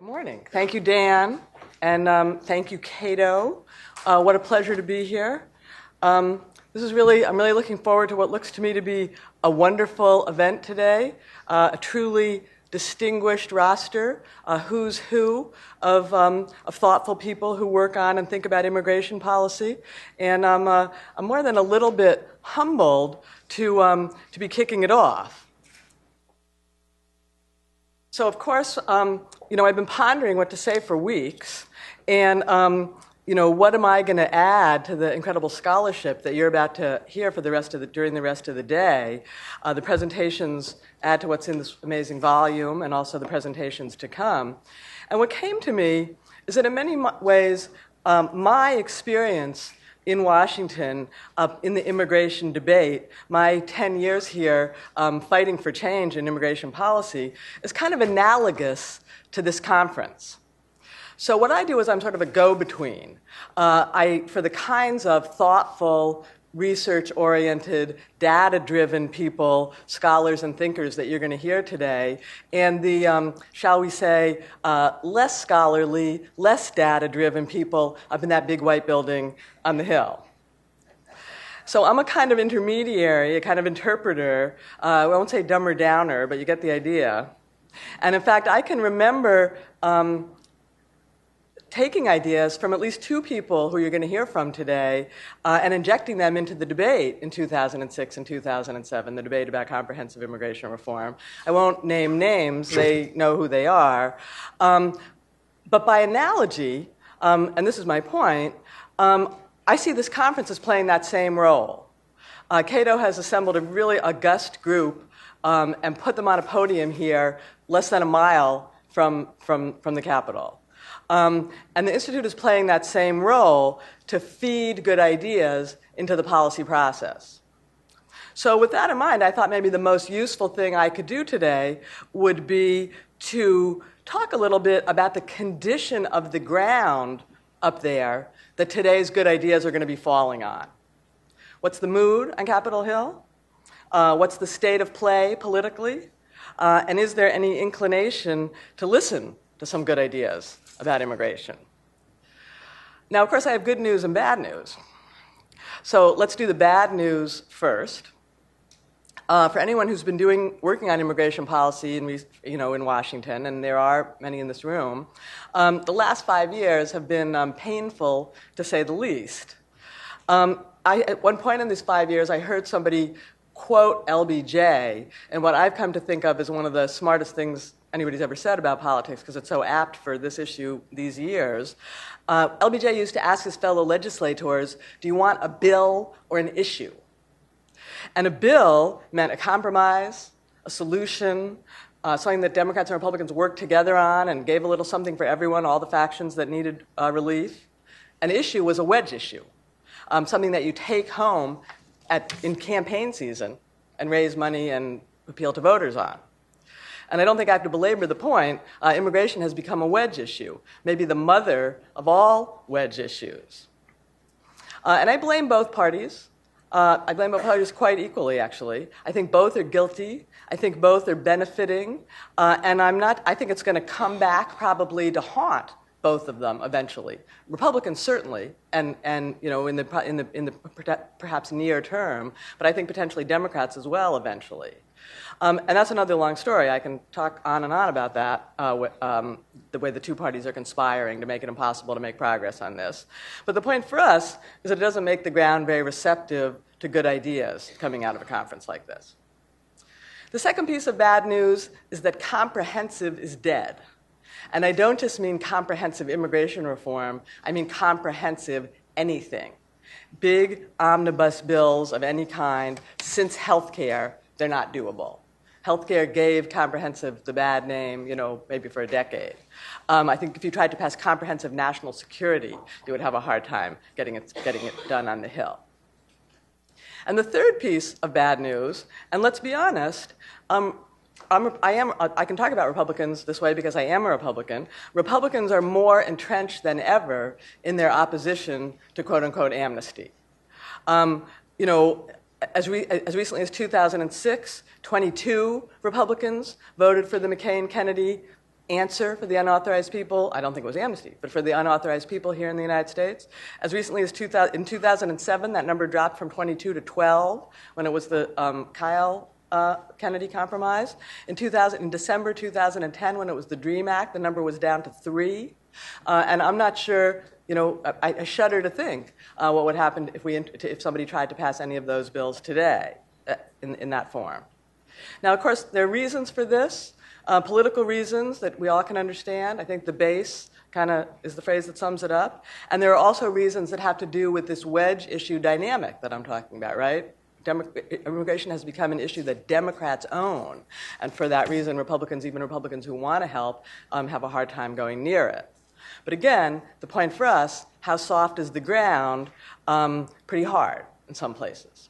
Good morning. Thank you, Dan, and thank you, Cato. What a pleasure to be here. I'm really looking forward to what looks to me to be a wonderful event today, a truly distinguished roster, a who's who of thoughtful people who work on and think about immigration policy. And I'm more than a little bit humbled to be kicking it off. So, of course, I've been pondering what to say for weeks, and what am I going to add to the incredible scholarship that you're about to hear for during the rest of the day? The presentations add to what's in this amazing volume, and also the presentations to come. And what came to me is that in many ways, my experience in Washington, in the immigration debate, my 10 years here fighting for change in immigration policy is kind of analogous to this conference. So what I do is I'm sort of a go-between. For the kinds of thoughtful, research-oriented, data-driven people, scholars and thinkers that you're going to hear today, and the, shall we say, less scholarly, less data-driven people up in that big white building on the Hill. So I'm a kind of intermediary, a kind of interpreter. I won't say dumber downer, but you get the idea. And in fact, I can remember taking ideas from at least two people who you're going to hear from today and injecting them into the debate in 2006 and 2007, the debate about comprehensive immigration reform. I won't name names, they know who they are. But by analogy, and this is my point, I see this conference as playing that same role. Cato has assembled a really august group and put them on a podium here less than a mile from the Capitol. And the Institute is playing that same role to feed good ideas into the policy process. So with that in mind, I thought maybe the most useful thing I could do today would be to talk a little bit about the condition of the ground up there that today's good ideas are going to be falling on. What's the mood on Capitol Hill? What's the state of play politically? And is there any inclination to listen to some good ideas about immigration? Now, of course, I have good news and bad news. So let's do the bad news first. For anyone who's been working on immigration policy in Washington, and there are many in this room, the last 5 years have been painful, to say the least. At one point in these 5 years, I heard somebody quote LBJ, and what I've come to think of as one of the smartest things anybody's ever said about politics, because it's so apt for this issue these years. LBJ used to ask his fellow legislators, do you want a bill or an issue? And a bill meant a compromise, a solution, something that Democrats and Republicans worked together on and gave a little something for everyone, all the factions that needed relief. An issue was a wedge issue, something that you take home in campaign season and raise money and appeal to voters on. And I don't think I have to belabor the point. Immigration has become a wedge issue, maybe the mother of all wedge issues. And I blame both parties. I blame both parties quite equally, actually. I think both are guilty. I think both are benefiting. And I think it's going to come back probably to haunt both of them eventually. Republicans certainly, and in the perhaps near term, but I think potentially Democrats as well eventually. And that's another long story. I can talk on and on about that, the way the two parties are conspiring to make it impossible to make progress on this. But the point for us is that it doesn't make the ground very receptive to good ideas coming out of a conference like this. The second piece of bad news is that comprehensive is dead. And I don't just mean comprehensive immigration reform, I mean comprehensive anything. Big omnibus bills of any kind, since healthcare, they're not doable. Healthcare gave comprehensive the bad name, maybe for a decade. I think if you tried to pass comprehensive national security, you would have a hard time getting it done on the Hill. And the third piece of bad news, and let's be honest, I can talk about Republicans this way because I am a Republican. Republicans are more entrenched than ever in their opposition to quote-unquote amnesty. As recently as 2006, 22 Republicans voted for the McCain-Kennedy answer for the unauthorized people. I don't think it was amnesty, but for the unauthorized people here in the United States. As recently as in 2007, that number dropped from 22 to 12 when it was the Kyle Kennedy Compromise. In December 2010, when it was the DREAM Act, the number was down to 3. And I'm not sure, I shudder to think what would happen if somebody tried to pass any of those bills today in that form. Now, of course, there are reasons for this. Political reasons that we all can understand. I think the base kind of is the phrase that sums it up. And there are also reasons that have to do with this wedge issue dynamic that I'm talking about, right? Immigration has become an issue that Democrats own. And for that reason, Republicans, even Republicans who want to help, have a hard time going near it. But again, the point for us, how soft is the ground? Pretty hard in some places.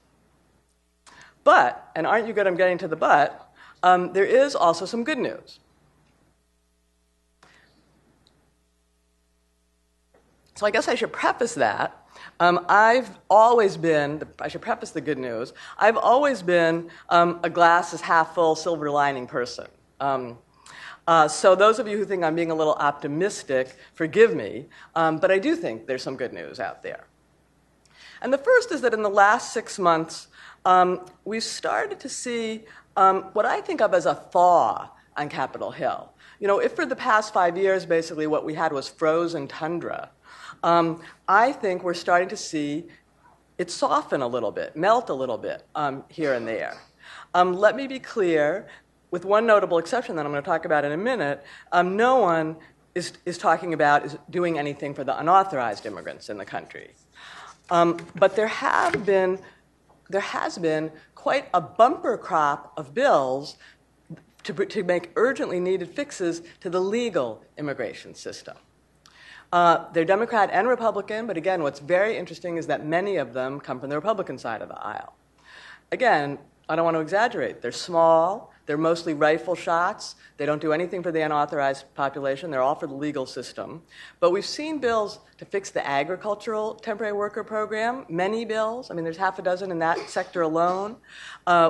But, and aren't you good I'm getting to the but, there is also some good news. So I guess I should preface that. I should preface the good news. I've always been a glass is half full, silver lining person. So those of you who think I'm being a little optimistic, forgive me, but I do think there's some good news out there. And the first is that in the last 6 months, we've started to see what I think of as a thaw on Capitol Hill. If for the past 5 years, basically what we had was frozen tundra, I think we're starting to see it soften a little bit, melt a little bit here and there. Let me be clear, with one notable exception that I'm going to talk about in a minute, no one is talking about is doing anything for the unauthorized immigrants in the country. But there has been quite a bumper crop of bills to make urgently needed fixes to the legal immigration system. They're Democrat and Republican, but again, what's very interesting is that many of them come from the Republican side of the aisle. Again, I don't want to exaggerate. They're small. They're mostly rifle shots. They don't do anything for the unauthorized population. They're all for the legal system. But we've seen bills to fix the agricultural temporary worker program, many bills. I mean, there's half a dozen in that sector alone.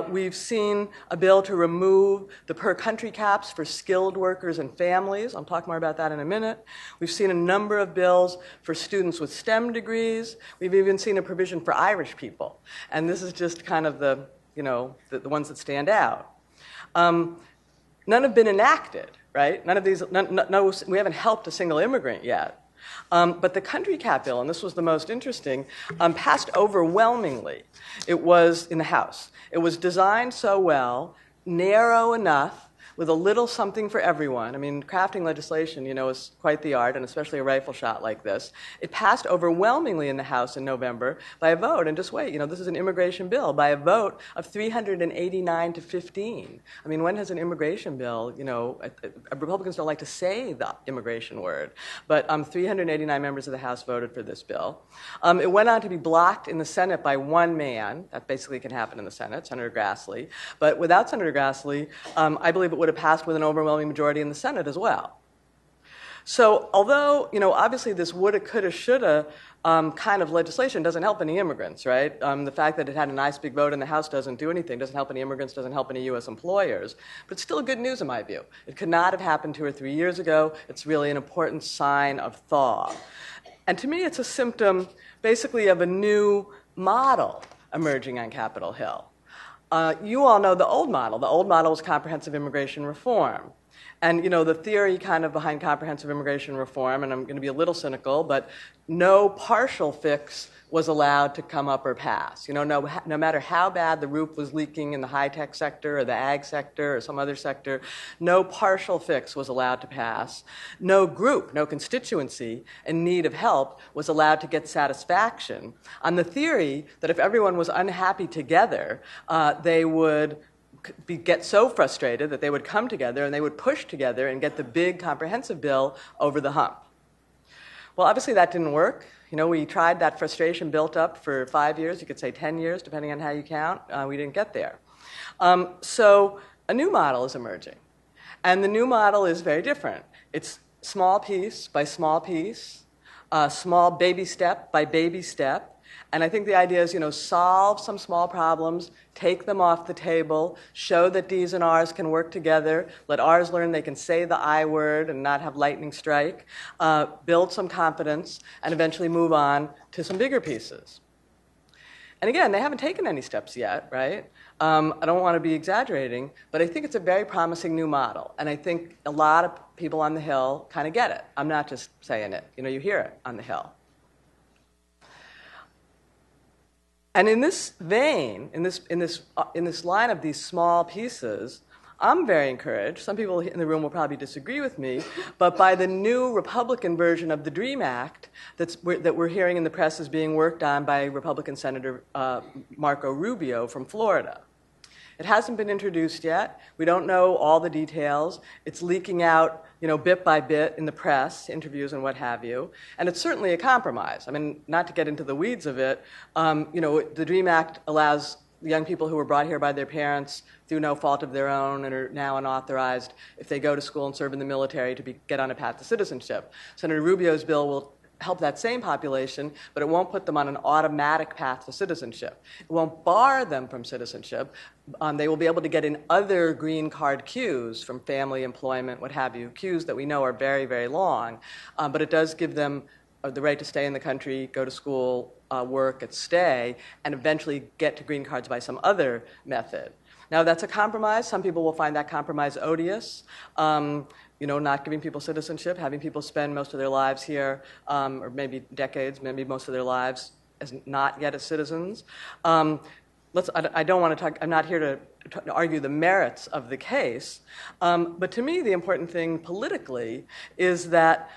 We've seen a bill to remove the per-country caps for skilled workers and families. I'll talk more about that in a minute. We've seen a number of bills for students with STEM degrees. We've even seen a provision for Irish people. And this is just kind of the ones that stand out. None have been enacted, right? None of these, we haven't helped a single immigrant yet. But the country cap bill, and this was the most interesting, passed overwhelmingly. It was in the House. It was designed so well, narrow enough, with a little something for everyone. I mean, crafting legislation, is quite the art, and especially a rifle shot like this. It passed overwhelmingly in the House in November by a vote, and just wait, this is an immigration bill, by a vote of 389 to 15. I mean, when has an immigration bill, Republicans don't like to say the immigration word, but 389 members of the House voted for this bill. It went on to be blocked in the Senate by one man. That basically can happen in the Senate, Senator Grassley. But without Senator Grassley, I believe it would have passed with an overwhelming majority in the Senate as well. So although, obviously this woulda, coulda, shoulda kind of legislation doesn't help any immigrants, right? The fact that it had a nice big vote in the House doesn't do anything, doesn't help any immigrants, doesn't help any U.S. employers. But it's still good news in my view. It could not have happened 2 or 3 years ago. It's really an important sign of thaw. And to me, it's a symptom basically of a new model emerging on Capitol Hill. You all know the old model. The old model was comprehensive immigration reform. And, the theory kind of behind comprehensive immigration reform, and I'm going to be a little cynical, but no partial fix was allowed to come up or pass. No matter how bad the roof was leaking in the high-tech sector or the ag sector or some other sector, no partial fix was allowed to pass. No group, no constituency in need of help was allowed to get satisfaction on the theory that if everyone was unhappy together, they would get so frustrated that they would come together and they would push together and get the big comprehensive bill over the hump. Well, obviously that didn't work. We tried, that frustration built up for 5 years, you could say 10 years, depending on how you count. We didn't get there. So a new model is emerging. And the new model is very different. It's small piece by small piece, small baby step by baby step. And I think the idea is, solve some small problems, take them off the table, show that D's and R's can work together, let R's learn they can say the I word and not have lightning strike, build some confidence, and eventually move on to some bigger pieces. And again, they haven't taken any steps yet, right? I don't want to be exaggerating, but I think it's a very promising new model. And I think a lot of people on the Hill kind of get it. I'm not just saying it. You hear it on the Hill. And in this vein, in this line of these small pieces, I'm very encouraged. Some people in the room will probably disagree with me, but by the new Republican version of the DREAM Act that we're hearing in the press is being worked on by Republican Senator Marco Rubio from Florida. It hasn't been introduced yet. We don't know all the details. It's leaking out, bit by bit in the press, interviews and what have you. And it's certainly a compromise. I mean, not to get into the weeds of it, the DREAM Act allows young people who were brought here by their parents through no fault of their own and are now unauthorized, if they go to school and serve in the military, to get on a path to citizenship. Senator Rubio's bill will help that same population, but it won't put them on an automatic path to citizenship. It won't bar them from citizenship. They will be able to get in other green card queues from family, employment, what have you, queues that we know are very, very long. But it does give them the right to stay in the country, go to school, work, and stay, and eventually get to green cards by some other method. Now, that's a compromise. Some people will find that compromise odious. Not giving people citizenship, having people spend most of their lives here, or maybe decades, maybe most of their lives as not yet as citizens. I don't want to talk. I'm not here to argue the merits of the case, but to me, the important thing politically is that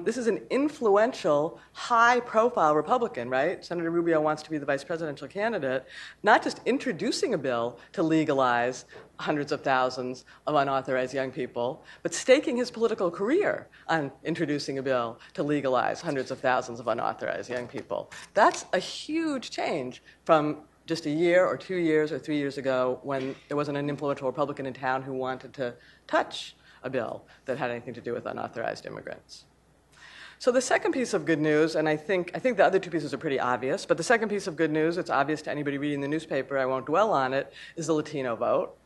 this is an influential, high-profile Republican, right? Senator Rubio wants to be the vice presidential candidate, not just introducing a bill to legalize hundreds of thousands of unauthorized young people, but staking his political career on introducing a bill to legalize hundreds of thousands of unauthorized young people. That's a huge change from just a year or 2 years or 3 years ago when there wasn't an influential Republican in town who wanted to touch a bill that had anything to do with unauthorized immigrants. So the second piece of good news, and I think the other two pieces are pretty obvious, but the second piece of good news, it's obvious to anybody reading the newspaper, I won't dwell on it, is the Latino vote.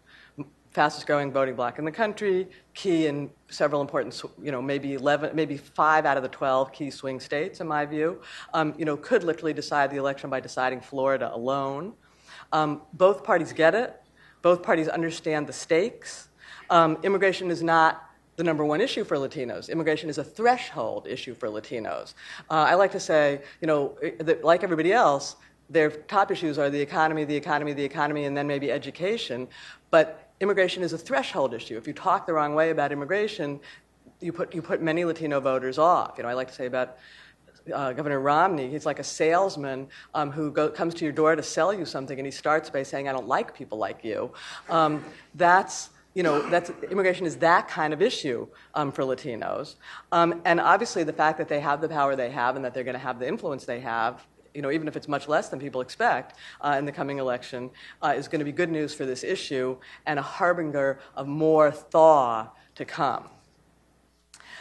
Fastest growing voting bloc in the country, key in several important, maybe 5 out of the 12 key swing states, in my view, could literally decide the election by deciding Florida alone. Both parties get it. Both parties understand the stakes. Immigration is not the number one issue for Latinos. Immigration is a threshold issue for Latinos. I like to say, that like everybody else, their top issues are the economy, and then maybe education. But immigration is a threshold issue. If you talk the wrong way about immigration, you put many Latino voters off. I like to say about Governor Romney, he's like a salesman who comes to your door to sell you something, and he starts by saying, "I don't like people like you." Immigration is that kind of issue for Latinos. And obviously, the fact that they have the power they have and that they're going to have the influence they have, even if it's much less than people expect in the coming election, is going to be good news for this issue and a harbinger of more thaw to come.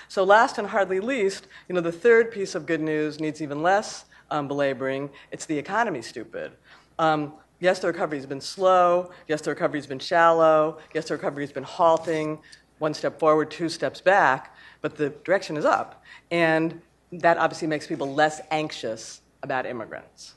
So last and hardly least, the third piece of good news needs even less belaboring. It's the economy, stupid. Yes, the recovery's been slow. Yes, the recovery's been shallow. Yes, the recovery's been halting, 1 step forward, 2 steps back, but the direction is up. And that obviously makes people less anxious about immigrants.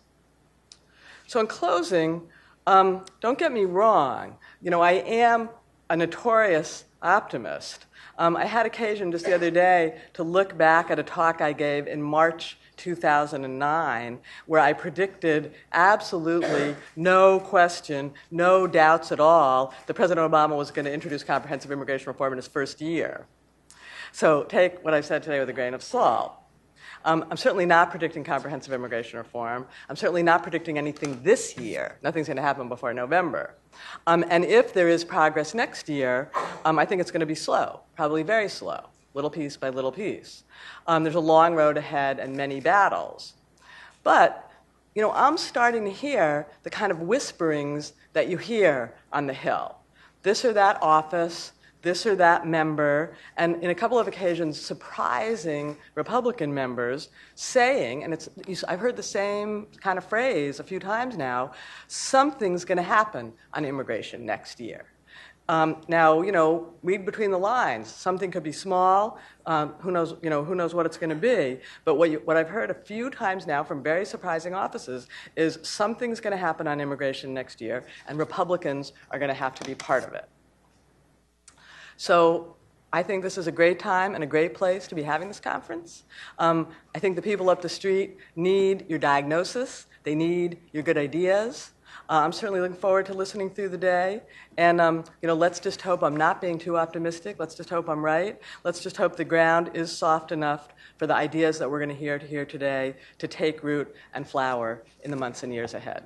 So in closing, don't get me wrong. I am a notorious optimist. I had occasion just the other day to look back at a talk I gave in March 2009, where I predicted absolutely no question, no doubts at all, that President Obama was going to introduce comprehensive immigration reform in his first year. So take what I've said today with a grain of salt. I'm certainly not predicting comprehensive immigration reform. I'm certainly not predicting anything this year. Nothing's going to happen before November. And if there is progress next year, I think it's going to be slow, probably very slow, little piece by little piece. There's a long road ahead and many battles. But, I'm starting to hear the kind of whisperings that you hear on the Hill. This or that office, this or that member, and in a couple of occasions surprising Republican members saying, and I've heard the same kind of phrase a few times now, something's going to happen on immigration next year. Now, read between the lines. Something could be small. Who knows what it's going to be. But what I've heard a few times now from very surprising offices is something's going to happen on immigration next year, and Republicans are going to have to be part of it. So I think this is a great time and a great place to be having this conference. I think the people up the street need your diagnosis. They need your good ideas. I'm certainly looking forward to listening through the day. And let's just hope I'm not being too optimistic. Let's just hope I'm right. Let's just hope the ground is soft enough for the ideas that we're going to hear today to take root and flower in the months and years ahead.